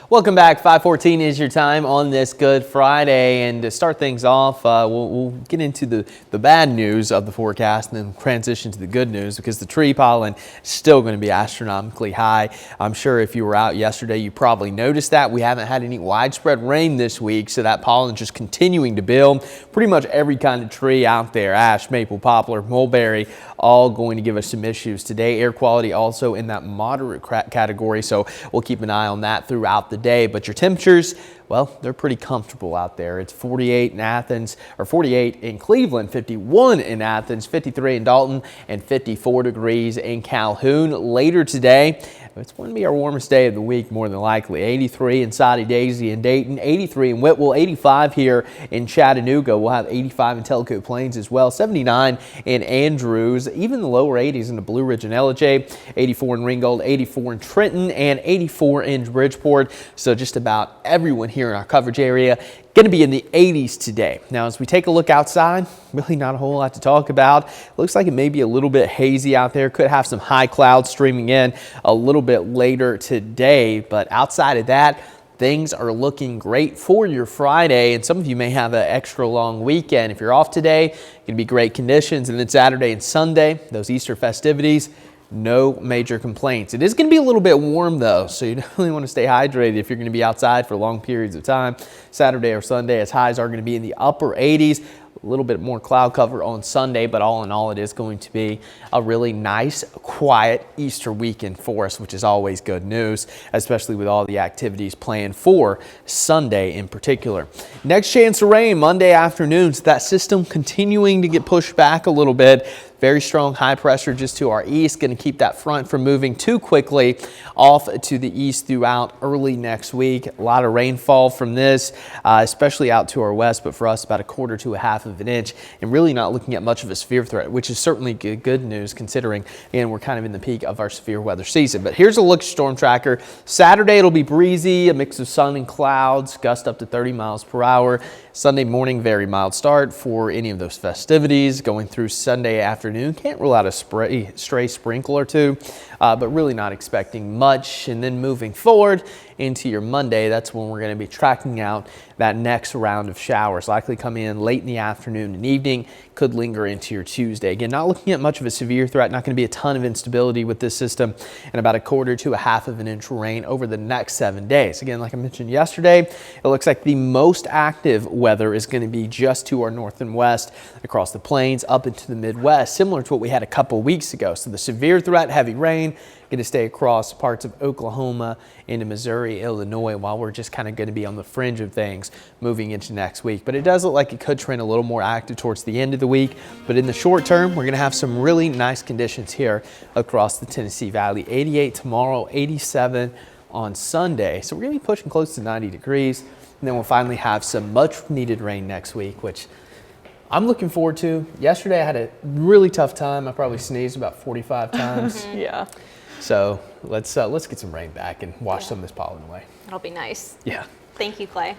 Welcome back. 5:14 is your time on this Good Friday. And to start things off, we'll get into the bad news of the forecast and then transition to the good news, because the tree pollen is still going to be astronomically high. I'm sure if you were out yesterday, you probably noticed that. We haven't had any widespread rain this week, so that pollen is just continuing to build. Pretty much every kind of tree out there, ash, maple, poplar, mulberry, all going to give us some issues today. Air quality also in that moderate category, so we'll keep an eye on that throughout the day. But your temperatures, well, they're pretty comfortable out there. It's 48 in Athens, or 48 in Cleveland, 51 in Athens, 53 in Dalton, and 54 degrees in Calhoun. Later today, it's going to be our warmest day of the week, more than likely. 83 in Soddy-Daisy and Dayton, 83 in Whitwell, 85 here in Chattanooga. We'll have 85 in Tellico Plains as well, 79 in Andrews, even the lower 80s in the Blue Ridge and Ellijay, 84 in Ringgold, 84 in Trenton, and 84 in Bridgeport. So just about everyone here in our coverage area going to be in the 80s today. Now, as we take a look outside, really not a whole lot to talk about. Looks like it may be a little bit hazy out there. Could have some high clouds streaming in a little bit later today. But outside of that, things are looking great for your Friday. And some of you may have an extra long weekend. If you're off today, going to be great conditions. And then Saturday and Sunday, those Easter festivities, no major complaints. It is going to be a little bit warm though, so you definitely want to stay hydrated if you're going to be outside for long periods of time. Saturday or Sunday, as highs are going to be in the upper 80s. A little bit more cloud cover on Sunday, but all in all, it is going to be a really nice, quiet Easter weekend for us, which is always good news, especially with all the activities planned for Sunday in particular. Next chance of rain Monday afternoon. So that system continuing to get pushed back a little bit. Very strong high pressure just to our east, going to keep that front from moving too quickly off to the east throughout early next week. A lot of rainfall from this, especially out to our west, but for us about 1/4 to 1/2 of an inch, and really not looking at much of a severe threat, which is certainly good news considering, again, we're kind of in the peak of our severe weather season. But here's a look at storm tracker. Saturday it'll be breezy, a mix of sun and clouds, gust up to 30 miles per hour. Sunday morning, very mild start for any of those festivities. Going through Sunday afternoon, can't rule out a stray sprinkle or two, but really not expecting much. And then moving forward into your Monday, that's when we're going to be tracking out that next round of showers. Likely come in late in the afternoon and evening, could linger into your Tuesday. Again, not looking at much of a severe threat, not going to be a ton of instability with this system, and about 1/4 to 1/2 of an inch rain over the next 7 days. Again, like I mentioned yesterday, it looks like the most active weather is going to be just to our north and west, across the plains, up into the Midwest, similar to what we had a couple weeks ago. So the severe threat, heavy rain, going to stay across parts of Oklahoma into Missouri, Illinois, while we're just kind of going to be on the fringe of things moving into next week. But it does look like it could trend a little more active towards the end of the week. But in the short term, we're going to have some really nice conditions here across the Tennessee Valley. 88 tomorrow, 87 on Sunday. So we're going to be pushing close to 90 degrees. And then we'll finally have some much needed rain next week, which I'm looking forward to. Yesterday I had a really tough time. I probably sneezed about 45 times. Yeah. So let's get some rain back and wash some of this pollen away. That'll be nice. Yeah. Thank you, Clay.